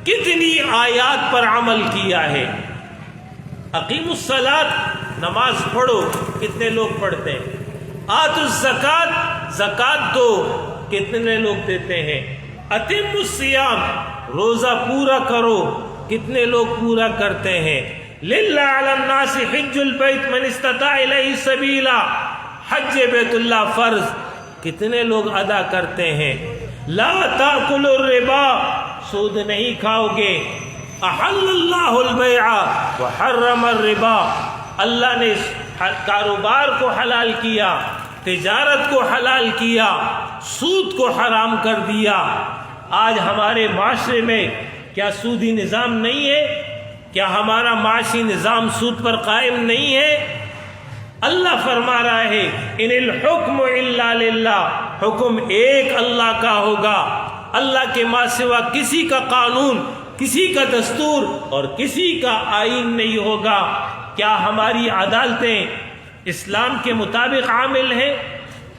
کتنی آیات پر عمل کیا ہے؟ اقیموا الصلاۃ، نماز پڑھو، کتنے لوگ پڑھتے ہیں؟ آتوا الزکوٰۃ، زکوٰۃ دو، کتنے لوگ دیتے ہیں؟ اتموا الصیام، روزہ پورا کرو، کتنے لوگ پورا کرتے ہیں؟ للہ علی الناس حج البیت من استطاع الیہ سبیلا، حج بیت اللہ فرض، کتنے لوگ ادا کرتے ہیں؟ لا تاکلوا الربا، سود نہیں کھاؤ گے۔ احل اللہ البیع وحرم الربا، اللہ نے کاروبار کو حلال کیا، تجارت کو حلال کیا، سود کو حرام کر دیا۔ آج ہمارے معاشرے میں کیا سودی نظام نہیں ہے؟ کیا ہمارا معاشی نظام سود پر قائم نہیں ہے؟ اللہ فرما رہا ہے ان الحکم الا للہ، حکم ایک اللہ کا ہوگا، اللہ کے ماں سوا کسی کا قانون، کسی کا دستور اور کسی کا آئین نہیں ہوگا۔ کیا ہماری عدالتیں اسلام کے مطابق عامل ہیں؟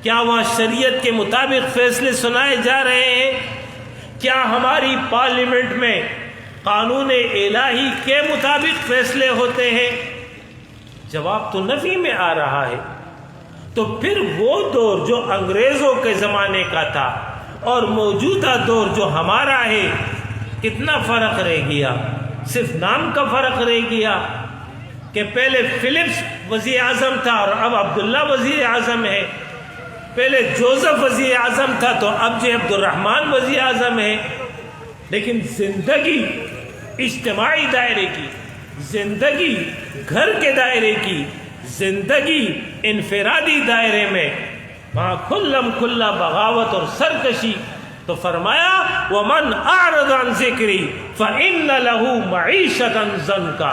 کیا وہاں شریعت کے مطابق فیصلے سنائے جا رہے ہیں؟ کیا ہماری پارلیمنٹ میں قانون الہی کے مطابق فیصلے ہوتے ہیں؟ جواب تو نفی میں آ رہا ہے۔ تو پھر وہ دور جو انگریزوں کے زمانے کا تھا اور موجودہ دور جو ہمارا ہے، کتنا فرق رہ گیا؟ صرف نام کا فرق رہ گیا کہ پہلے فلپس وزیر اعظم تھا اور اب عبداللہ وزیر اعظم ہے، پہلے جوزف وزیر اعظم تھا تو اب جو عبد الرحمن وزیر اعظم ہے۔ لیکن زندگی اجتماعی دائرے کی، زندگی گھر کے دائرے کی، زندگی انفرادی دائرے میں، وہاں کھلم کھلا بغاوت اور سرکشی تو فرمایا وَمَنْ أَعْرَضَ عَنْ ذِكْرِي فَإِنَّ لَهُ مَعِيشَةً ضَنْكًا،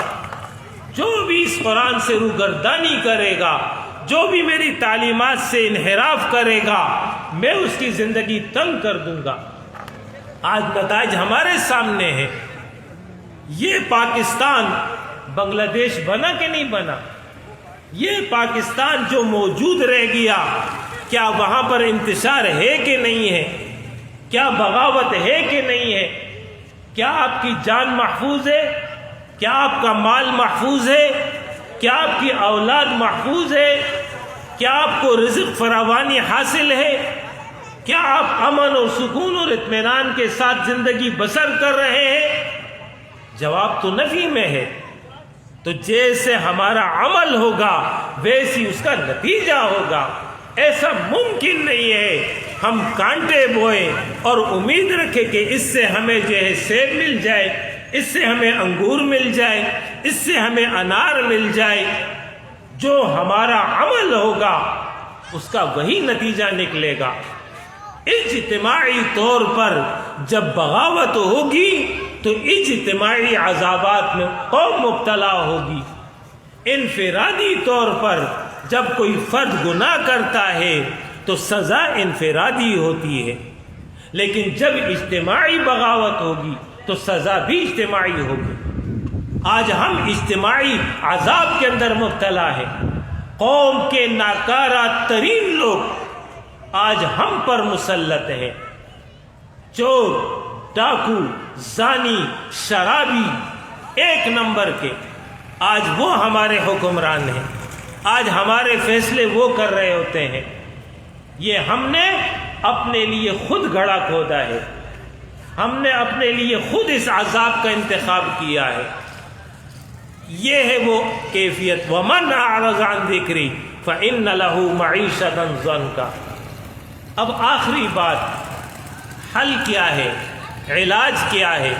جو بھی اس قرآن سے روگردانی کرے گا، جو بھی میری تعلیمات سے انحراف کرے گا، میں اس کی زندگی تنگ کر دوں گا۔ آج نتائج ہمارے سامنے ہیں۔ یہ پاکستان بنگلہ دیش بنا کہ نہیں بنا؟ یہ پاکستان جو موجود رہ گیا، کیا وہاں پر انتشار ہے کہ نہیں ہے؟ کیا بغاوت ہے کہ نہیں ہے؟ کیا آپ کی جان محفوظ ہے؟ کیا آپ کا مال محفوظ ہے؟ کیا آپ کی اولاد محفوظ ہے؟ کیا آپ کو رزق فراوانی حاصل ہے؟ کیا آپ امن اور سکون اور اطمینان کے ساتھ زندگی بسر کر رہے ہیں؟ جواب تو نفی میں ہے۔ تو جیسے ہمارا عمل ہوگا ویسی اس کا نتیجہ ہوگا۔ ایسا ممکن نہیں ہے ہم کانٹے بوئیں اور امید رکھیں کہ اس سے ہمیں جو ہے سیب مل جائے، اس سے ہمیں انگور مل جائے، اس سے ہمیں انار مل جائے۔ جو ہمارا عمل ہوگا اس کا وہی نتیجہ نکلے گا۔ اجتماعی طور پر جب بغاوت ہوگی تو اجتماعی عذابات میں قوم مبتلا ہوگی۔ انفرادی طور پر جب کوئی فرد گناہ کرتا ہے تو سزا انفرادی ہوتی ہے، لیکن جب اجتماعی بغاوت ہوگی تو سزا بھی اجتماعی ہوگی۔ آج ہم اجتماعی عذاب کے اندر مبتلا ہیں۔ قوم کے ناکارہ ترین لوگ آج ہم پر مسلط ہیں۔ چور، ڈاکو، زانی، شرابی، ایک نمبر کے، آج وہ ہمارے حکمران ہیں۔ آج ہمارے فیصلے وہ کر رہے ہوتے ہیں۔ یہ ہم نے اپنے لیے خود گڑھا کھودا ہے، ہم نے اپنے لیے خود اس عذاب کا انتخاب کیا ہے۔ یہ ہے وہ کیفیت وَمَنْ أَعْرَضَ عَنْ ذِكْرِي فَإِنَّ لَهُ مَعِيشَةً ضَنْكًا۔ اب آخری بات، حل کیا ہے، علاج کیا ہے؟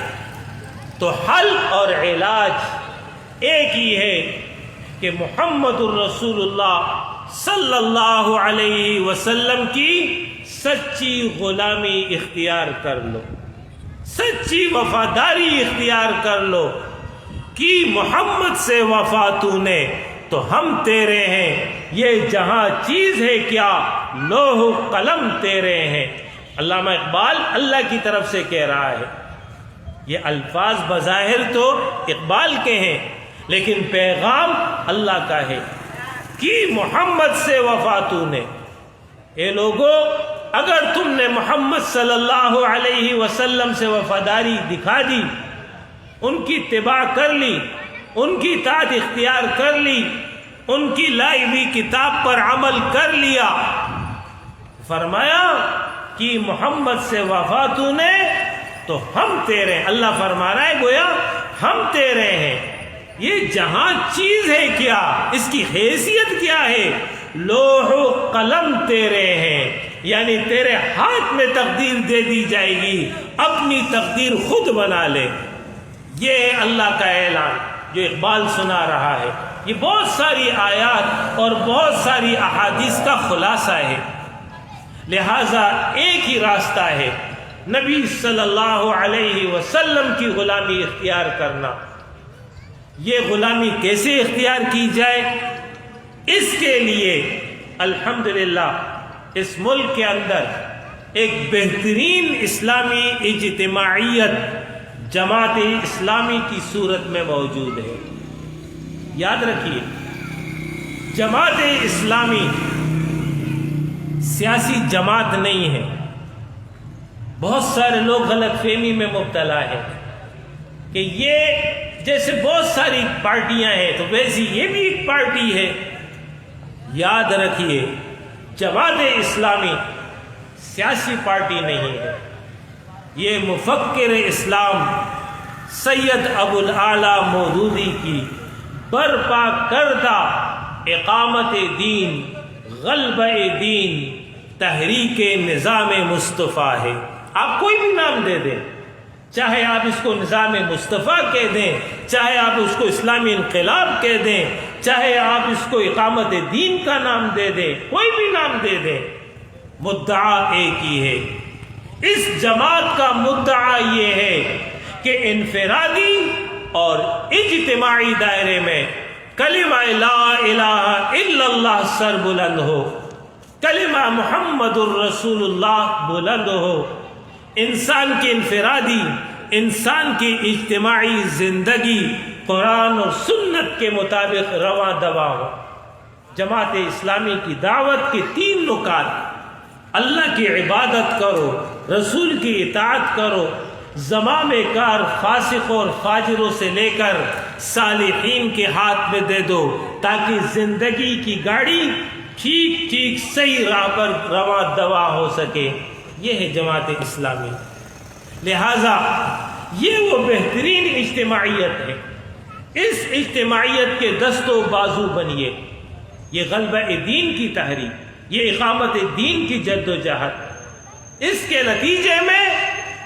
تو حل اور علاج ایک ہی ہے کہ محمد الرسول اللہ صلی اللہ علیہ وسلم کی سچی غلامی اختیار کر لو، سچی وفاداری اختیار کر لو۔ کی محمد سے وفا تو نے تو ہم تیرے ہیں، یہ جہاں چیز ہے کیا لوح و قلم تیرے ہیں۔ علامہ اقبال اللہ کی طرف سے کہہ رہا ہے۔ یہ الفاظ بظاہر تو اقبال کے ہیں لیکن پیغام اللہ کا ہے۔ کی محمد سے وفا تو نے، اے لوگو اگر تم نے محمد صلی اللہ علیہ وسلم سے وفاداری دکھا دی، ان کی اتباع کر لی، ان کی اطاعت اختیار کر لی، ان کی لائی ہوئی کتاب پر عمل کر لیا، فرمایا کہ محمد سے وفا تو نے تو ہم تیرے ہیں۔ اللہ فرما رہا ہے گویا ہم تیرے ہیں۔ یہ جہاں چیز ہے کیا، اس کی حیثیت کیا ہے، لوح و قلم تیرے ہیں، یعنی تیرے ہاتھ میں تقدیر دے دی جائے گی، اپنی تقدیر خود بنا لے۔ یہ ہے اللہ کا اعلان جو اقبال سنا رہا ہے۔ یہ بہت ساری آیات اور بہت ساری احادیث کا خلاصہ ہے۔ لہٰذا ایک ہی راستہ ہے، نبی صلی اللہ علیہ وسلم کی غلامی اختیار کرنا۔ یہ غلامی کیسے اختیار کی جائے؟ اس کے لیے الحمدللہ اس ملک کے اندر ایک بہترین اسلامی اجتماعیت جماعت اسلامی کی صورت میں موجود ہے۔ یاد رکھیے، جماعت اسلامی سیاسی جماعت نہیں ہے۔ بہت سارے لوگ غلط فہمی میں مبتلا ہیں کہ یہ جیسے بہت ساری پارٹیاں ہیں تو ویسی یہ بھی ایک پارٹی ہے۔ یاد رکھیے، جماعت اسلامی سیاسی پارٹی نہیں ہے۔ یہ مفکر اسلام سید ابو الاعلیٰ مودودی کی برپا کردہ اقامت دین، غلبہ دین، تحریک نظام مصطفیٰ ہے۔ آپ کوئی بھی نام دے دیں، چاہے آپ اس کو نظام مصطفیٰ کہہ دیں، چاہے آپ اس کو اسلامی انقلاب کہہ دیں، چاہے آپ اس کو اقامت دین کا نام دے دیں، کوئی بھی نام دے دیں، مدعا ایک ہی ہے۔ اس جماعت کا مدعا یہ ہے کہ انفرادی اور اجتماعی دائرے میں کلمہ لا الہ الا اللہ سر بلند ہو، کلمہ محمد الرسول اللہ بلند ہو، انسان کی انفرادی، انسان کی اجتماعی زندگی قرآن اور سنت کے مطابق رواں دواں ہو۔ جماعت اسلامی کی دعوت کے 3 نکات: اللہ کی عبادت کرو، رسول کی اطاعت کرو، زمام کار فاسقوں اور فاجروں سے لے کر صالحین کے ہاتھ میں دے دو تاکہ زندگی کی گاڑی ٹھیک ٹھیک صحیح راہ پر رواں دواں ہو سکے۔ یہ ہے جماعت اسلامی۔ لہذا یہ وہ بہترین اجتماعیت ہے۔ اس اجتماعیت کے دست و بازو بنیے۔ یہ غلبہ دین کی تحریک، یہ اقامت دین کی جد و جہد، اس کے نتیجے میں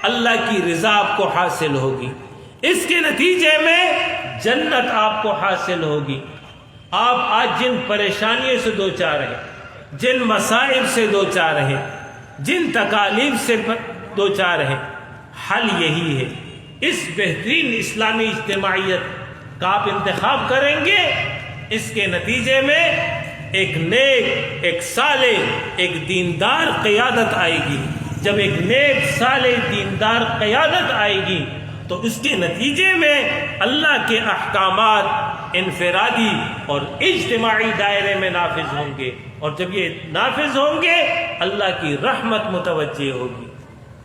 اللہ کی رضا آپ کو حاصل ہوگی، اس کے نتیجے میں جنت آپ کو حاصل ہوگی۔ آپ آج جن پریشانیوں سے دوچار ہیں، جن مصائب سے دوچار ہیں، جن تکالیف سے دوچار ہیں، حل یہی ہے۔ اس بہترین اسلامی اجتماعیت کا آپ انتخاب کریں گے، اس کے نتیجے میں ایک نیک، ایک صالح، ایک دیندار قیادت آئے گی۔ جب ایک نیک، صالح، دیندار قیادت آئے گی تو اس کے نتیجے میں اللہ کے احکامات انفرادی اور اجتماعی دائرے میں نافذ ہوں گے، اور جب یہ نافذ ہوں گے اللہ کی رحمت متوجہ ہوگی،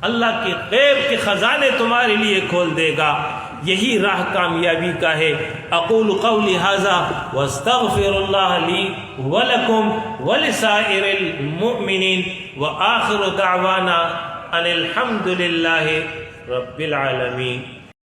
اللہ کے غیب کے خزانے تمہارے لیے کھول دے گا۔ یہی راہ کامیابی کا ہے۔ اقول قولی ھذا واستغفر اللہ لی ولکم ولسائر المؤمنین وآخر دعوانا ان الحمد للہ رب العالمین۔